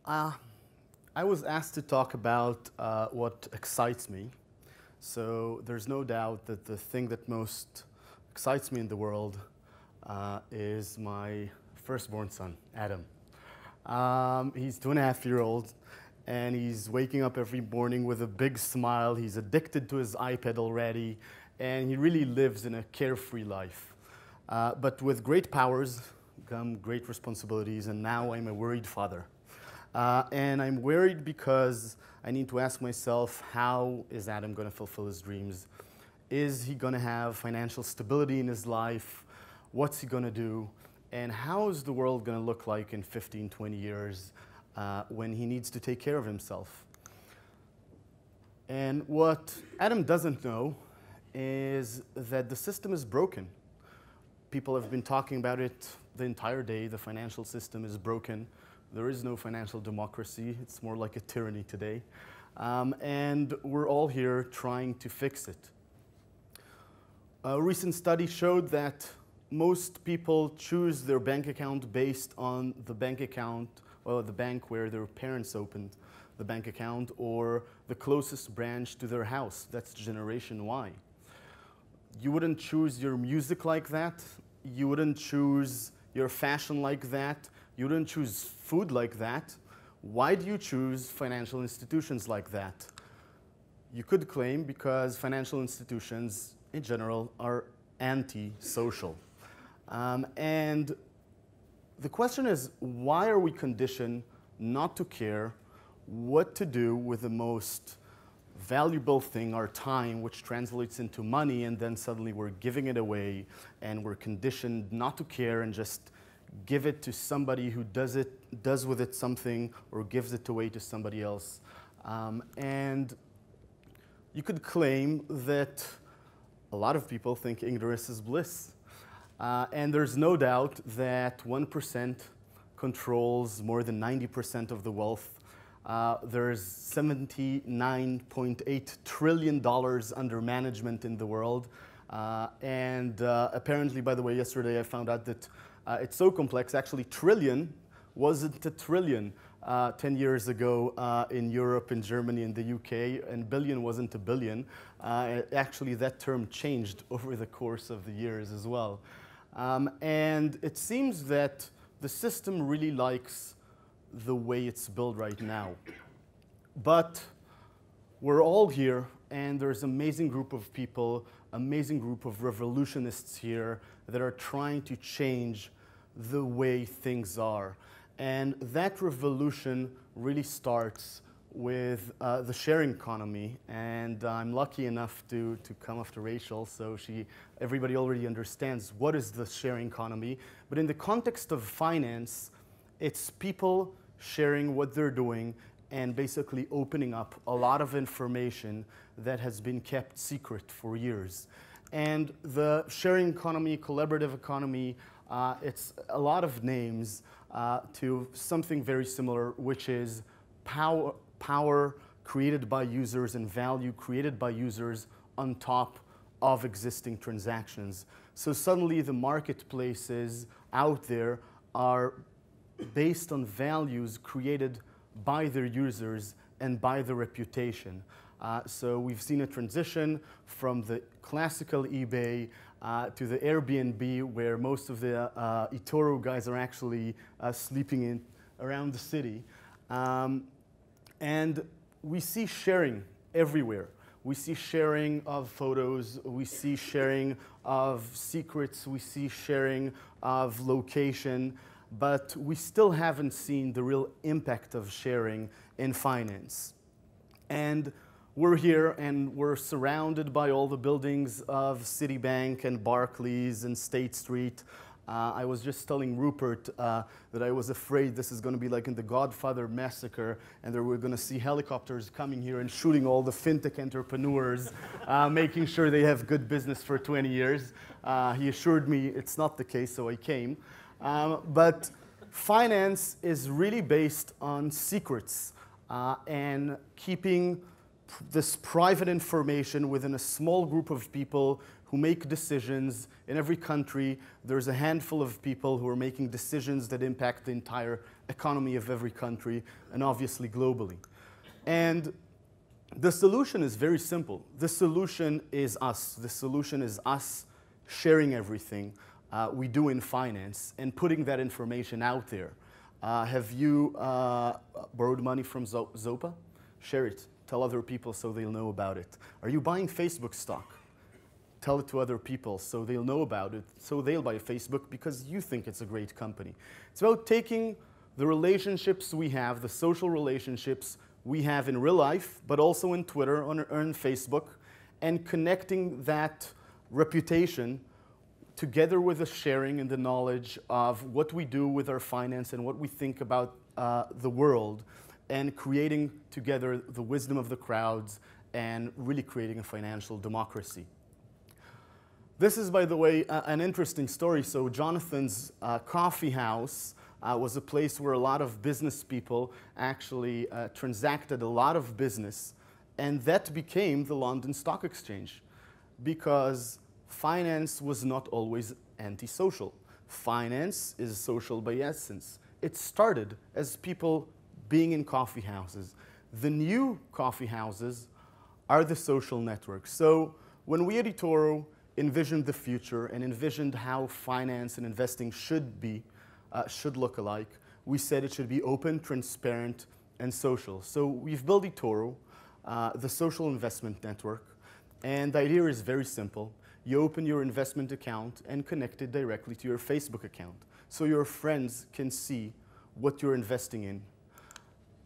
Uh, I was asked to talk about what excites me. So there's no doubt that the thing that most excites me in the world is my firstborn son, Adam. He's 2.5 years old, and he's waking up every morning with a big smile. He's addicted to his iPad already, and he really lives in a carefree life. But with great powers come great responsibilities, and now I'm a worried father. And I'm worried because I need to ask myself, how is Adam going to fulfill his dreams? Is he going to have financial stability in his life? What's he going to do? And how is the world going to look like in 15, 20 years when he needs to take care of himself? And what Adam doesn't know is that the system is broken. People have been talking about it the entire day. The financial system is broken. There is no financial democracy. It's more like a tyranny today. And we're all here trying to fix it. A recent study showed that most people choose their bank account based on the bank account, or the bank where their parents opened the bank account, or the closest branch to their house. That's Generation Y. You wouldn't choose your music like that. You wouldn't choose your fashion like that. You wouldn't choose food like that. Why do you choose financial institutions like that? You could claim because financial institutions in general are anti-social. And the question is, why are we conditioned not to care what to do with the most valuable thing, our time, which translates into money, and then suddenly we're giving it away, and we're conditioned not to care and just give it to somebody who does with it something, or gives it away to somebody else. And you could claim that a lot of people think ignorance is bliss. And there's no doubt that 1% controls more than 90% of the wealth. There's $79.8 trillion under management in the world. And apparently, by the way, yesterday I found out that it's so complex. Actually, trillion wasn't a trillion 10 years ago in Europe, in Germany, in the UK, and billion wasn't a billion. Actually, that term changed over the course of the years as well. And it seems that the system really likes the way it's built right now. But we're all here, and there's an amazing group of people, amazing group of revolutionists here that are trying to change the way things are. And that revolution really starts with the sharing economy. And I'm lucky enough to come after Rachel, so everybody already understands what is the sharing economy. But in the context of finance, it's people sharing what they're doing and basically opening up a lot of information that has been kept secret for years. And the sharing economy, collaborative economy, it's a lot of names to something very similar, which is power created by users and value created by users on top of existing transactions. So suddenly the marketplaces out there are based on values created by their users and by their reputation. So we've seen a transition from the classical eBay to the Airbnb, where most of the eToro guys are actually sleeping around the city. And we see sharing everywhere. We see sharing of photos, we see sharing of secrets, we see sharing of location, but we still haven't seen the real impact of sharing in finance. And we're here and we're surrounded by all the buildings of Citibank and Barclays and State Street. I was just telling Rupert that I was afraid this is going to be like in the Godfather Massacre, and that we're going to see helicopters coming here and shooting all the fintech entrepreneurs, making sure they have good business for 20 years. He assured me it's not the case, so I came. But finance is really based on secrets and keeping this private information within a small group of people who make decisions. In every country, there's a handful of people who are making decisions that impact the entire economy of every country, and obviously globally. And the solution is very simple. The solution is us. The solution is us sharing everything we do in finance and putting that information out there. Have you borrowed money from Zopa? Share it. Tell other people so they'll know about it. Are you buying Facebook stock? Tell it to other people so they'll know about it, so they'll buy Facebook because you think it's a great company. It's about taking the relationships we have, the social relationships we have in real life, but also in Twitter or in Facebook, and connecting that reputation together with the sharing and the knowledge of what we do with our finance and what we think about the world, and creating together the wisdom of the crowds and really creating a financial democracy. This is, by the way, an interesting story. So Jonathan's coffee house was a place where a lot of business people actually transacted a lot of business, and that became the London Stock Exchange, because finance was not always antisocial. Finance is social by essence. It started as people being in coffee houses. The new coffee houses are the social networks. So when we at eToro envisioned the future and envisioned how finance and investing should look alike, we said it should be open, transparent, and social. So we've built eToro, the social investment network, and the idea is very simple. You open your investment account and connect it directly to your Facebook account, so your friends can see what you're investing in.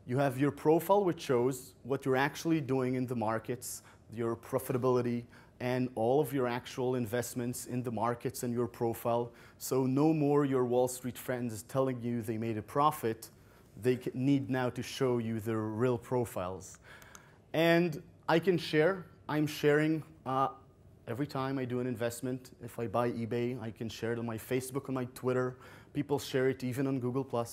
You have your profile, which shows what you're actually doing in the markets, your profitability, and all of your actual investments in the markets and your profile. So no more your Wall Street friends telling you they made a profit. They need now to show you their real profiles. And I can share. I'm sharing every time I do an investment. If I buy eBay, I can share it on my Facebook, on my Twitter. People share it even on Google+.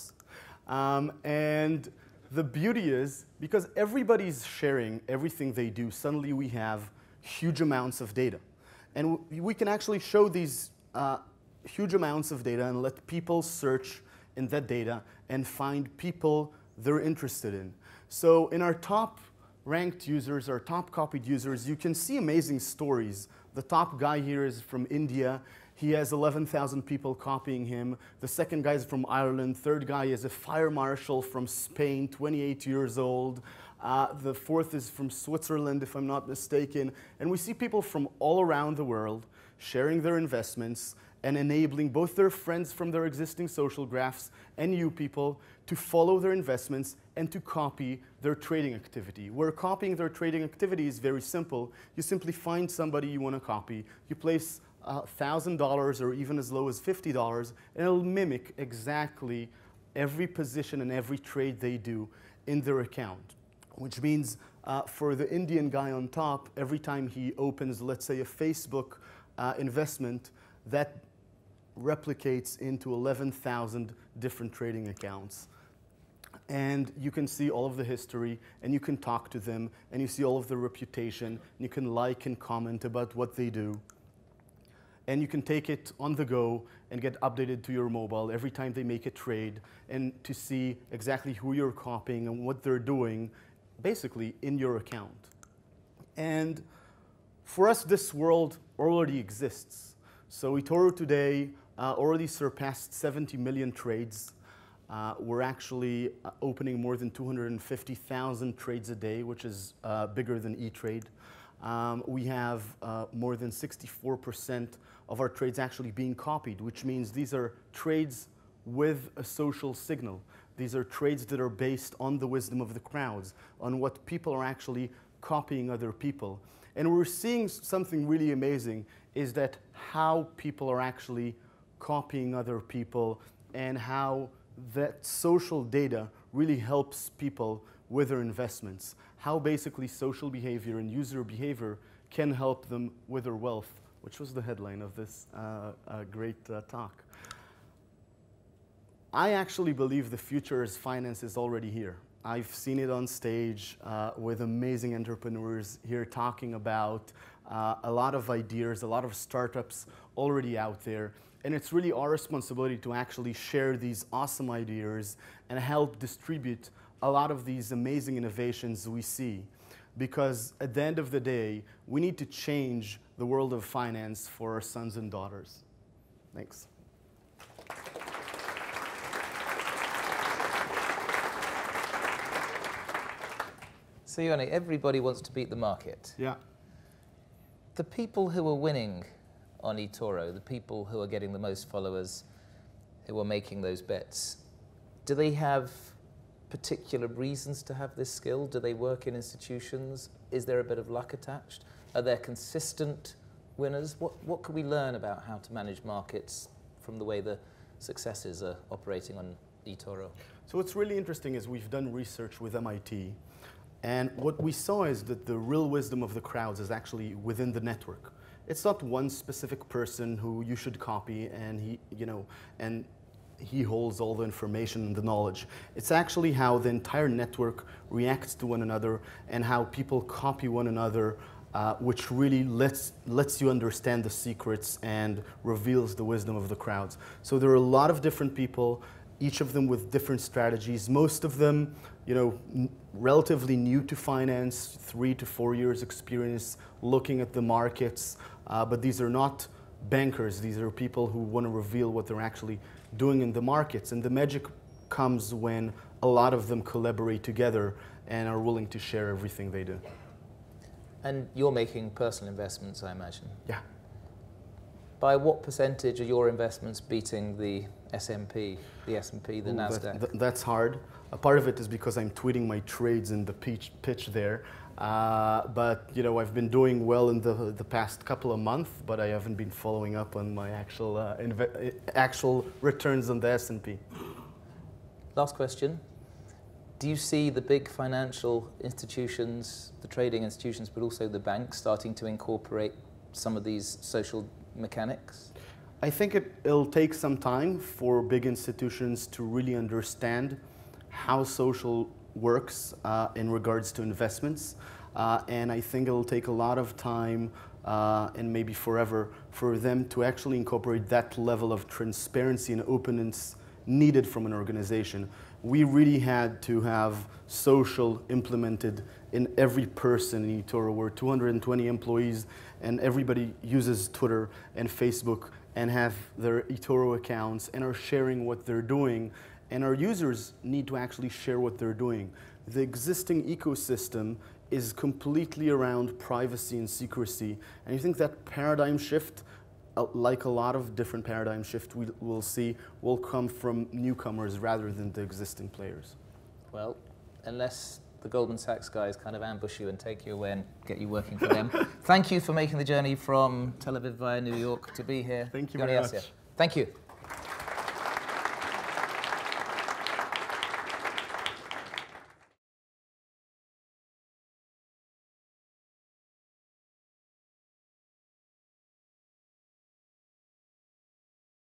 And the beauty is, because everybody's sharing everything they do, suddenly we have huge amounts of data. And we can actually show these huge amounts of data and let people search in that data and find people they're interested in. So in our top ranked users, our top copied users, you can see amazing stories. The top guy here is from India. He has 11,000 people copying him. The second guy is from Ireland. Third guy is a fire marshal from Spain, 28 years old. The fourth is from Switzerland, if I'm not mistaken. And we see people from all around the world sharing their investments and enabling both their friends from their existing social graphs and new people to follow their investments and to copy their trading activity. Where copying their trading activity is very simple. You simply find somebody you want to copy. You place $1,000 or even as low as $50, and it'll mimic exactly every position and every trade they do in their account. Which means for the Indian guy on top, every time he opens, let's say, a Facebook investment, that replicates into 11,000 different trading accounts. And you can see all of the history, and you can talk to them, and you see all of the reputation, and you can like and comment about what they do. And you can take it on the go and get updated to your mobile every time they make a trade, and to see exactly who you're copying and what they're doing, basically in your account. And for us, this world already exists. So eToro today already surpassed 70 million trades. We're actually opening more than 250,000 trades a day, which is bigger than eTrade. We have more than 64% of our trades actually being copied, which means these are trades with a social signal. These are trades that are based on the wisdom of the crowds, on what people are actually copying other people. And we're seeing something really amazing, is that how people are actually copying other people and how that social data really helps people with their investments. How basically social behavior and user behavior can help them with their wealth, which was the headline of this great talk. I actually believe the future as finance is already here. I've seen it on stage with amazing entrepreneurs here talking about a lot of ideas, a lot of startups already out there. And it's really our responsibility to actually share these awesome ideas and help distribute a lot of these amazing innovations we see. Because at the end of the day, we need to change the world of finance for our sons and daughters. Thanks. So Yoni, everybody wants to beat the market. Yeah. The people who are winning on eToro, the people who are getting the most followers, who are making those bets, do they have particular reasons to have this skill? Do they work in institutions? Is there a bit of luck attached? Are there consistent winners? What can we learn about how to manage markets from the way the successes are operating on eToro? So what's really interesting is we've done research with MIT, and what we saw is that the real wisdom of the crowds is actually within the network. It's not one specific person who you should copy and he holds all the information and the knowledge. It's actually how the entire network reacts to one another and how people copy one another, which really lets you understand the secrets and reveals the wisdom of the crowds. So there are a lot of different people, each of them with different strategies. Most of them, relatively new to finance, 3 to 4 years experience looking at the markets, but these are not bankers. These are people who want to reveal what they're actually doing in the markets. And the magic comes when a lot of them collaborate together and are willing to share everything they do. And you're making personal investments, I imagine. Yeah. By what percentage are your investments beating the S&P, the NASDAQ? That's hard. A part of it is because I'm tweeting my trades in the pitch there. But I've been doing well in the past couple of months, but I haven't been following up on my actual returns on the S&P. Last question. Do you see the big financial institutions, the trading institutions, but also the banks starting to incorporate some of these social mechanics? I think it'll take some time for big institutions to really understand how social works in regards to investments. And I think it'll take a lot of time and maybe forever for them to actually incorporate that level of transparency and openness needed from an organization. We really had to have social implemented in every person in eToro. We're 220 employees and everybody uses Twitter and Facebook and have their eToro accounts and are sharing what they're doing. And our users need to actually share what they're doing. The existing ecosystem is completely around privacy and secrecy. And I think that paradigm shift, like a lot of different paradigm shifts we'll see, will come from newcomers rather than the existing players. Well, unless the Goldman Sachs guys kind of ambush you and take you away and get you working for them. Thank you for making the journey from Tel Aviv via New York to be here. Thank you Yoni very Assia. much. Thank you.